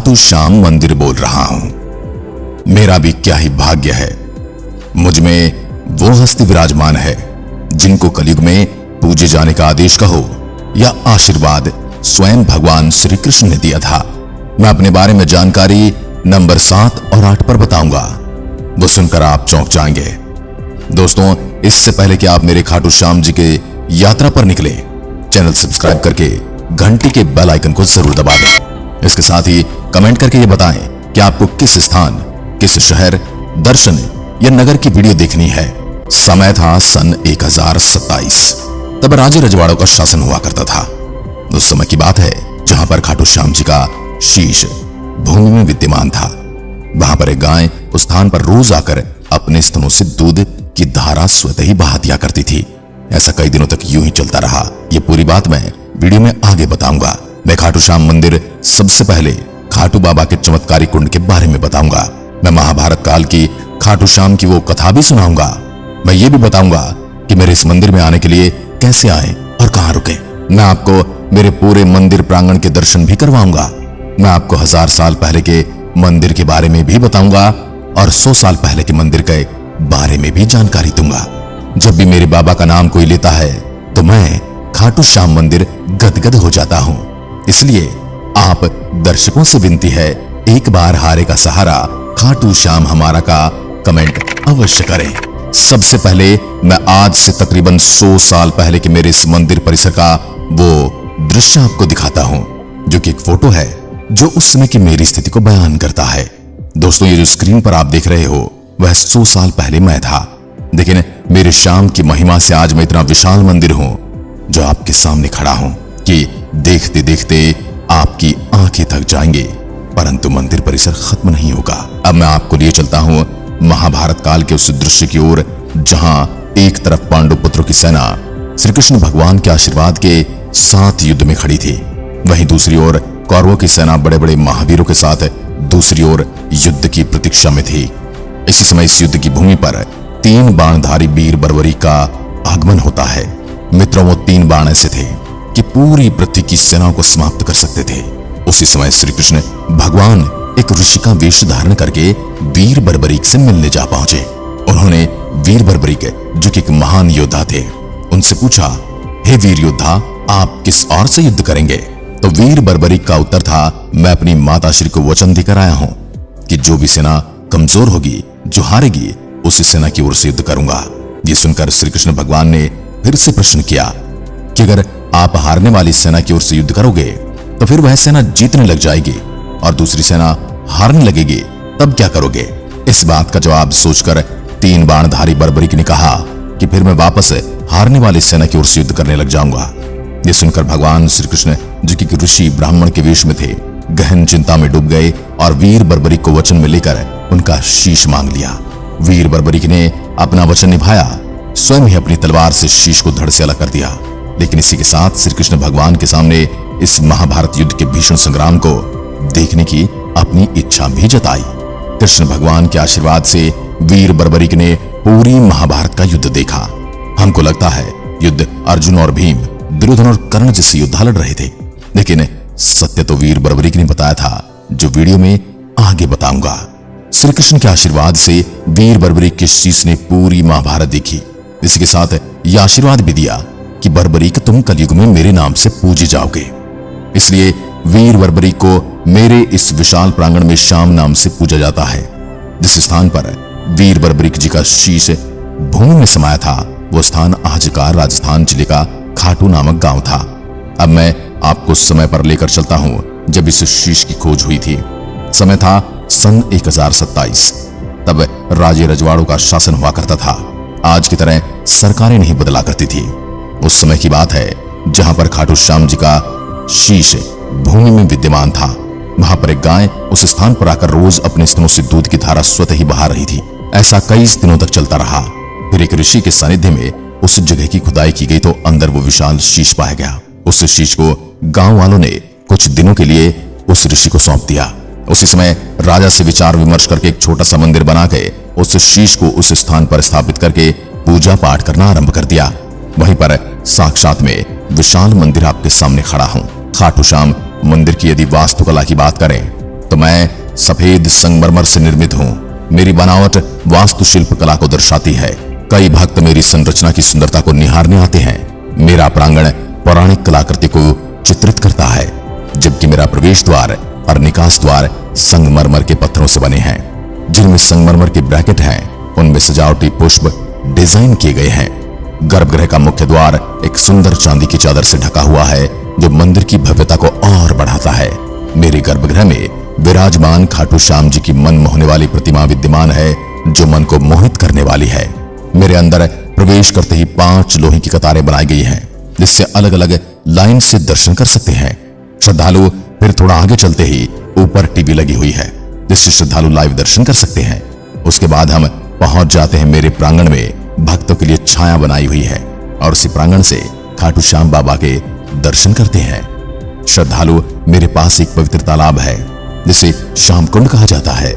खाटू श्याम मंदिर बोल रहा हूं। मेरा भी क्या ही भाग्य है, मुझ में वो हस्ती विराजमान है जिनको कलयुग में पूजे जाने का आदेश कहो या आशीर्वाद स्वयं भगवान श्री कृष्ण ने दिया था। मैं अपने बारे में जानकारी नंबर 7 और 8 पर बताऊंगा, वो सुनकर आप चौंक जाएंगे। दोस्तों, इससे पहले कि आप मेरे खाटू श्याम जी के यात्रा पर निकले, चैनल सब्सक्राइब करके घंटी के बेल आइकन को जरूर दबा दें। इसके साथ ही कमेंट करके ये बताएं कि आपको किस स्थान, किस शहर, दर्शन या नगर की वीडियो देखनी है। समय था सन 1027। तब राजे रजवाड़ों का शासन हुआ करता था। उस समय की बात है जहां पर खाटू श्याम जी का शीश भूमि में विद्यमान था। वहां पर एक गाय उस स्थान पर रोज आकर अपने स्तनों से दूध की धारा स्वतः ही बहा दिया करती थी। ऐसा कई दिनों तक यूं ही चलता रहा। ये पूरी बात मैं वीडियो में आगे बताऊंगा। मैं खाटू श्याम मंदिर सबसे पहले खाटू बाबा के चमत्कारी कुंड के बारे में बताऊंगा। मैं महाभारत काल की खाटू श्याम की वो कथा भी सुनाऊंगा। मैं ये भी बताऊंगा कि मेरे इस मंदिर में आने के लिए कैसे आए और कहां रुके। मैं आपको मेरे पूरे मंदिर प्रांगण के दर्शन भी करवाऊंगा। मैं आपको 1000 साल पहले के मंदिर के बारे में भी बताऊंगा और 100 साल पहले के मंदिर के बारे में भी जानकारी दूंगा। जब भी मेरे बाबा का नाम कोई लेता है तो मैं खाटू श्याम मंदिर गदगद हो जाता हूं। इसलिए आप दर्शकों से विनती है, एक बार हारे का सहारा खाटू श्याम हमारा का कमेंट अवश्य करें। सबसे पहले मैं आज से तकरीबन 100 साल पहले के मेरे इस मंदिर परिसर का वो दृश्य आपको दिखाता हूं, जो कि एक फोटो है जो उस समय की मेरी स्थिति को बयान करता है। दोस्तों, ये जो स्क्रीन पर आप देख रहे हो वह 100 साल पहले मैं था। लेकिन मेरे श्याम की महिमा से आज मैं इतना विशाल मंदिर हूं जो आपके सामने खड़ा हूं कि देखते देखते आपकी आंखें थक जाएंगी, परंतु मंदिर परिसर खत्म नहीं होगा। अब मैं आपको लिए चलता हूं महाभारत काल के उस दृश्य की ओर जहां एक तरफ पांडु पुत्रों की सेना श्री कृष्ण भगवान के आशीर्वाद के साथ युद्ध में खड़ी थी, वहीं दूसरी ओर कौरवों की सेना बड़े बड़े महावीरों के साथ दूसरी ओर युद्ध की प्रतीक्षा में थी। इसी समय इस युद्ध की भूमि पर 3 बाणधारी वीर बर्बरी का आगमन होता है। मित्रों, वो 3 बाण ऐसे थे कि पूरी पृथ्वी की सेनाओं को समाप्त कर सकते थे। उसी समय श्री कृष्ण भगवान एक ऋषि का वेश धारण करके वीर बर्बरीक से मिलने जा पहुंचे। उन्होंने वीर बर्बरीक, जो कि एक महान योद्धा थे, उनसे पूछा, हे वीर योद्धा, आप किस ओर से युद्ध करेंगे? तो वीर बर्बरीक का उत्तर था, मैं अपनी माता श्री को वचन देकर आया हूं कि जो भी सेना कमजोर होगी, जो हारेगी, उसी सेना की ओर से युद्ध करूंगा। ये सुनकर श्री कृष्ण भगवान ने फिर से प्रश्न किया कि अगर आप हारने वाली सेना की ओर से युद्ध करोगे तो फिर वह सेना जीतने लग जाएगी और दूसरी सेना हारने लगेगी, तब क्या करोगे? इस बात का जवाब सोचकर 3 बाणधारी बर्बरीक ने कहा कि फिर मैं वापस हारने वाली सेना की ओर से युद्ध करने लग जाऊंगा। ये सुनकर भगवान श्री कृष्ण, जो कि ऋषि ब्राह्मण के वेश में थे, गहन चिंता में डूब गए और वीर बर्बरीक को वचन में लेकर उनका शीश मांग लिया। वीर बर्बरीक ने अपना वचन निभाया, स्वयं ही अपनी तलवार से शीश को धड़ से अलग कर दिया। लेकिन इसी के साथ श्री कृष्ण भगवान के सामने इस महाभारत युद्ध के भीषण संग्राम को देखने की अपनी इच्छा भी जताई। कृष्ण भगवान के आशीर्वाद से वीर बर्बरीक ने पूरी महाभारत का युद्ध देखा। हमको लगता है युद्ध अर्जुन और भीम, दुर्योधन और कर्ण जैसे योद्धा लड़ रहे थे, लेकिन सत्य तो वीर बर्बरीक ने बताया था, जो वीडियो में आगे बताऊंगा। श्री कृष्ण के आशीर्वाद से वीर बर्बरीक के शीश ने पूरी महाभारत देखी। इसी के साथ यह आशीर्वाद भी दिया कि बर्बरीक, तुम कलयुग में मेरे नाम से पूजे जाओगे। इसलिए वीर बर्बरीक को मेरे इस विशाल प्रांगण में श्याम नाम से पूजा जाता है। जिस स्थान पर वीर बर्बरीक जी का शीश भूमि में समाया था, वो स्थान आज का राजस्थान जिले का खाटू नामक गांव था। अब मैं आपको समय पर लेकर चलता हूं जब इस शीश की खोज हुई थी। समय था सन 1027। तब राजे रजवाड़ों का शासन हुआ करता था। आज की तरह सरकारें नहीं बदला करती थी। उस समय की बात है जहां पर खाटू श्याम जी का शीश भूमि में विद्यमान था। वहां पर एक गाय उस स्थान पर आकर रोज अपने स्तनों से दूध की धारा स्वतः ही बहा रही थी। ऐसा कई दिनों तक चलता रहा। फिर एक ऋषि के सानिध्य में उस जगह की खुदाई की गई तो अंदर वो विशाल शीश पाया गया। उस शीश को गांव वालों ने कुछ दिनों के लिए उस ऋषि को सौंप दिया। उसी समय राजा से विचार विमर्श करके एक छोटा सा मंदिर बना के उस शीश को उस स्थान पर स्थापित करके पूजा पाठ करना आरंभ कर दिया। वहीं पर साक्षात में विशाल मंदिर आपके सामने खड़ा हूं। खाटू श्याम मंदिर की यदि वास्तुकला की बात करें तो मैं सफेद संगमरमर से निर्मित हूँ। मेरी बनावट वास्तुशिल्प कला को दर्शाती है। कई भक्त मेरी संरचना की सुंदरता को निहारने आते हैं। मेरा प्रांगण पौराणिक कलाकृति को चित्रित करता है, जबकि मेरा प्रवेश द्वार और निकास द्वार संगमरमर के पत्थरों से बने हैं। जिनमें संगमरमर के ब्रैकेट हैं, उनमें सजावटी पुष्प डिजाइन किए गए हैं। गर्भगृह का मुख्य द्वार एक सुंदर चांदी की चादर से ढका हुआ है, जो मंदिर की भव्यता को और बढ़ाता है। मेरे गर्भगृह में विराजमान खाटू श्याम जी की मन मोहने वाली प्रतिमा विद्यमान है, जो मन को मोहित करने वाली है। मेरे अंदर प्रवेश करते ही 5 लोहे की कतारें बनाई गई हैं, जिससे अलग अलग लाइन से दर्शन कर सकते हैं। श्रद्धालु फिर थोड़ा आगे चलते ही ऊपर टीवी लगी हुई है, जिससे श्रद्धालु लाइव दर्शन कर सकते हैं। उसके बाद हम पहुंच जाते हैं मेरे प्रांगण में भक्तों के लिए छाया बनाई हुई है, और उसी प्रांगण से खाटू श्याम बाबा के दर्शन करते हैं। श्रद्धालु मेरे पास एक पवित्र तालाब है, जिसे श्याम कुंड कहा जाता है।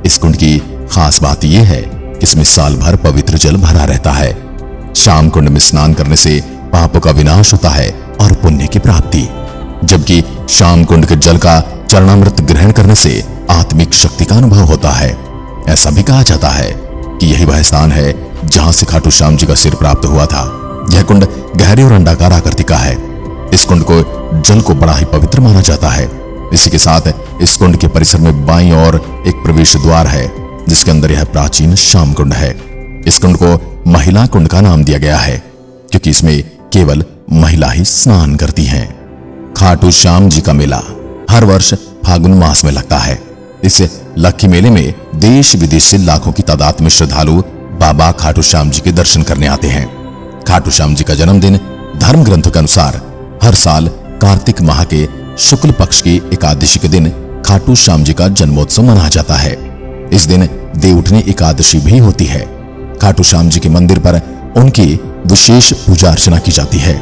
इस कुंड की खास बात यह है कि इसमें साल भर पवित्र जल भरा रहता है। श्याम कुंड में स्नान करने से पापों का विनाश होता है और पुण्य की प्राप्ति, जबकि श्याम कुंड के जल का चरणामृत ग्रहण करने से आत्मिक शक्ति का अनुभव होता है। ऐसा भी कहा जाता है कि यही वह स्थान है जहां से खाटू श्याम जी का सिर प्राप्त हुआ था। यह कुंड गहरे और अंडाकार आकृति का है। इस कुंड को जल को बड़ा ही पवित्र माना जाता है। इसी के साथ इस कुंड के परिसर में बाईं ओर एक प्रवेश द्वार है, जिसके अंदर यह प्राचीन श्याम कुंड है। इस कुंड को महिला कुंड का नाम दिया गया है, क्योंकि इसमें केवल महिला ही स्नान करती हैं। खाटू श्याम जी का मेला हर वर्ष फागुन मास में लगता है। इस लक्की मेले में देश विदेश से लाखों की तादाद में श्रद्धालु बाबा खाटू श्याम जी के दर्शन करने आते हैं। खाटू श्याम जी का जन्मदिन धर्म ग्रंथों के अनुसार हर साल कार्तिक माह के शुक्ल पक्ष की एकादशी के दिन खाटू श्याम जी का जन्मोत्सव मनाया जाता है। इस दिन देवउठनी एकादशी भी होती है। खाटू श्याम जी के मंदिर पर उनकी विशेष पूजा अर्चना की जाती है।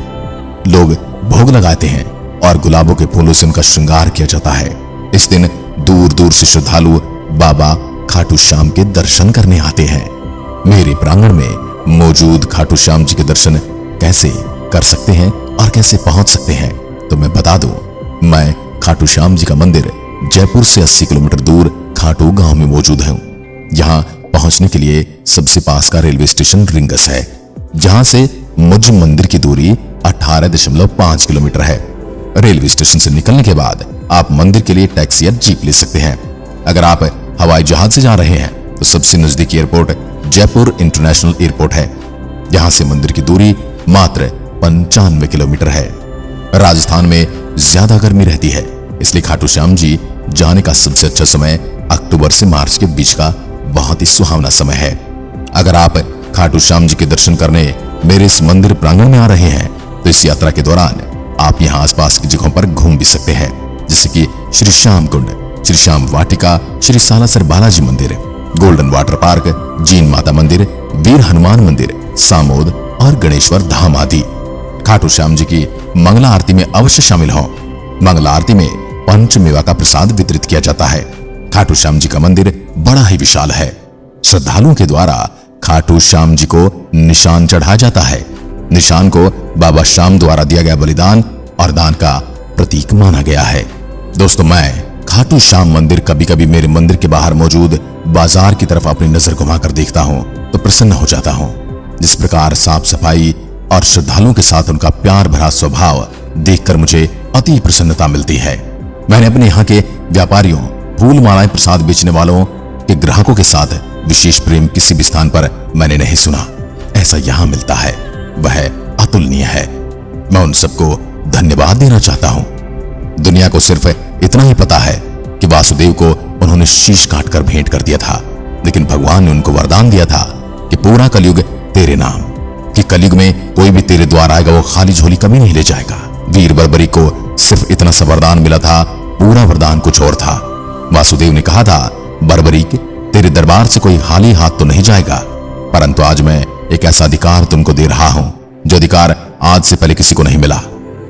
लोग भोग लगाते हैं और गुलाबों के फूलों से उनका श्रृंगार किया जाता है। इस दिन दूर दूर से श्रद्धालु बाबा खाटू श्याम के दर्शन करने आते हैं। मेरे प्रांगण में मौजूद खाटू श्याम जी के दर्शन कैसे कर सकते हैं और कैसे पहुंच सकते हैं, तो मैं बता दूं, मैं खाटू श्याम जी का मंदिर जयपुर से 80 किलोमीटर दूर खाटू गांव में मौजूद हूं। यहां पहुंचने के लिए सबसे पास का रेलवे स्टेशन रिंगस है, जहां से मुझ मंदिर की दूरी 18.5 किलोमीटर है। रेलवे स्टेशन से निकलने के बाद आप मंदिर के लिए टैक्सी या जीप ले सकते हैं। अगर आप हवाई जहाज से जा रहे हैं तो सबसे नजदीकी एयरपोर्ट जयपुर इंटरनेशनल एयरपोर्ट है। यहां से मंदिर की दूरी मात्र 95 किलोमीटर है। राजस्थान में ज्यादा गर्मी रहती है, इसलिए खाटू श्याम जी जाने का सबसे अच्छा समय अक्टूबर से मार्च के बीच का बहुत ही सुहावना समय है। अगर आप खाटू श्याम जी के दर्शन करने मेरे इस मंदिर प्रांगण में आ रहे हैं, तो इस यात्रा के दौरान आप यहाँ आसपास की जगहों पर घूम भी सकते हैं, जैसे कि श्री श्याम कुंड, श्री श्याम वाटिका, श्री सालासर बालाजी मंदिर, गोल्डन वाटर पार्क, जीन माता मंदिर, वीर हनुमान मंदिर, सामोद और गणेश्वर धाम आदि। खाटू श्याम जी की मंगला आरती में अवश्य शामिल हों। मंगला आरती में पंचमेवा का प्रसाद वितरित किया जाता है। खाटू श्याम जी का मंदिर बड़ा ही विशाल है। श्रद्धालुओं के द्वारा खाटू श्याम जी को निशान चढ़ाया जाता है। निशान को बाबा श्याम द्वारा दिया गया बलिदान और दान का प्रतीक माना गया है। दोस्तों, मैं खाटू श्याम मंदिर कभी कभी मेरे मंदिर के बाहर मौजूद बाजार की तरफ अपनी नजर घुमाकर देखता हूँ तो प्रसन्न हो जाता हूँ। जिस प्रकार साफ सफाई और श्रद्धालुओं के साथ उनका प्यार भरा स्वभाव देखकर मुझे अति प्रसन्नता मिलती है। मैंने अपने यहाँ के व्यापारियों, फूल मालाएं प्रसाद बेचने वालों के ग्राहकों के साथ विशेष प्रेम किसी भी स्थान पर मैंने नहीं सुना। ऐसा यहाँ मिलता है, वह अतुलनीय है। मैं उन सबको धन्यवाद देना चाहता हूँ। दुनिया को सिर्फ इतना ही पता है कि वासुदेव को उन्होंने शीश काटकर भेंट कर दिया था, लेकिन भगवान ने उनको वरदान दिया था कि पूरा कलयुग तेरे नाम, कि कलयुग में कोई भी तेरे द्वार आएगा वो खाली झोली कभी नहीं ले जाएगा। वीर बर्बरी को सिर्फ इतना सा वरदान मिला था, पूरा वरदान कुछ और था। वासुदेव ने कहा था, बर्बरीक, तेरे दरबार से कोई खाली हाथ तो नहीं जाएगा, परंतु आज मैं एक ऐसा अधिकार तुमको दे रहा हूं जो अधिकार आज से पहले किसी को नहीं मिला।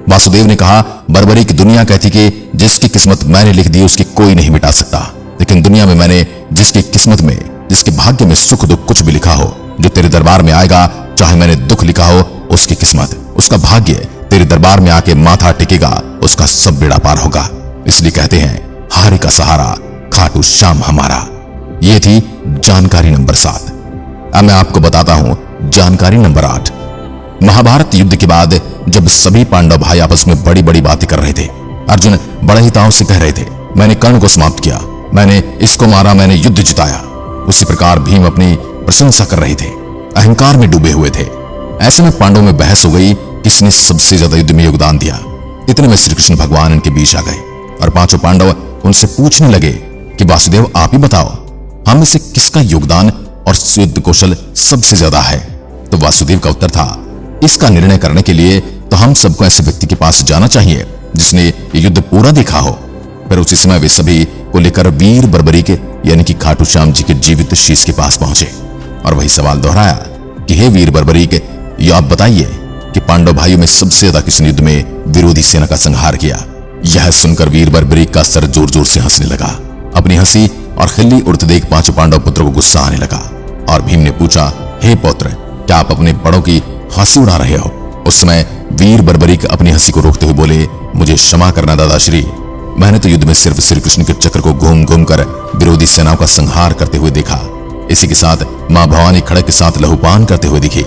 वासुदेव ने कहा, बर्बरीक, दुनिया कहती कि जिसकी किस्मत मैंने लिख दी उसकी कोई नहीं मिटा सकता, लेकिन दुनिया में मैंने जिसकी किस्मत में, जिसके भाग्य में सुख दुख कुछ भी लिखा हो, जो तेरे दरबार में आएगा, चाहे मैंने दुख लिखा हो, उसकी किस्मत, उसका भाग्य तेरे दरबार में आके माथा टेकेगा, उसका सब बेड़ा पार होगा। इसलिए कहते हैं, हारे का सहारा खाटू श्याम हमारा। ये थी जानकारी नंबर 7। अब मैं आपको बताता हूं जानकारी नंबर 8। महाभारत युद्ध के बाद जब सभी पांडव भाई आपस में बड़ी बड़ी बातें कर रहे थे, अर्जुन बड़े ही ताव से कह रहे थे, मैंने कर्ण को समाप्त किया, मैंने इसको मारा, मैंने युद्ध जिताया। उसी प्रकार भीम अपनी प्रशंसा कर रहे थे, अहंकार में डूबे हुए थे। ऐसे में पांडवों में बहस हो गई, किसने सबसे ज्यादा युद्ध में योगदान दिया। इतने में श्री कृष्ण भगवान इनके बीच आ गए और पांचों पांडव उनसे पूछने लगे कि वासुदेव आप ही बताओ, हम में से किसका योगदान और युद्ध कौशल सबसे ज्यादा है। तो वासुदेव का उत्तर था, इसका निर्णय करने के लिए तो हम सबको ऐसे व्यक्ति के पास जाना चाहिए जिसने ये युद्ध पूरा देखा हो। फिर उसी समय वे सभी को लेकर वीर बर्बरी के यानी कि खाटू श्याम जी के जीवित शीश के पास पहुंचे और वही सवाल दोहराया कि हे वीर बर्बरी के, ये आप बताइए कि पांडव भाइयों में सबसे ज्यादा किसने युद्ध में विरोधी सेना का संहार किया। यह सुनकर वीर बर्बरी का सर जोर जोर से हंसने लगा। अपनी हंसी और खिल्ली उड़ते देख पांचों पांडव पुत्रों को गुस्सा आने लगा और भीम ने पूछा, हे पौत्र, क्या आप अपने बड़ों की हंसी उड़ा रहे हो? उस समय वीर बर्बरीक अपनी हंसी को रोकते हुए बोले, मुझे क्षमा करना दादाश्री, मैंने तो युद्ध में सिर्फ श्री कृष्ण के चक्र को घूम घूम कर विरोधी सेनाओं का संहार करते हुए देखा। इसी के साथ मां भवानी खड़ग के साथ लहूपान करते हुए दिखी।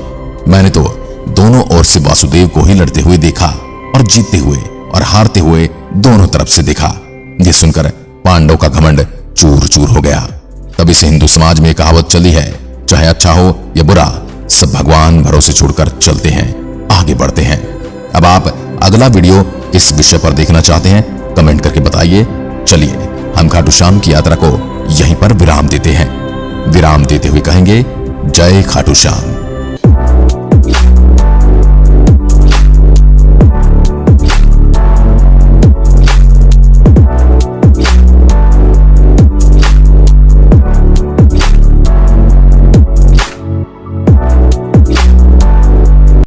मैंने तो दोनों ओर से वासुदेव को ही लड़ते हुए देखा और जीतते हुए और हारते हुए दोनों तरफ से देखा। यह सुनकर पांडव का घमंड चूर चूर हो गया। तभी से हिंदू समाज में कहावत चली है, चाहे अच्छा हो या बुरा, सब भगवान भरोसे छोड़कर चलते हैं, आगे बढ़ते हैं। अब आप अगला वीडियो किस विषय पर देखना चाहते हैं कमेंट करके बताइए। चलिए हम खाटू श्याम की यात्रा को यहीं पर विराम देते हैं। विराम देते हुए कहेंगे, जय खाटू श्याम।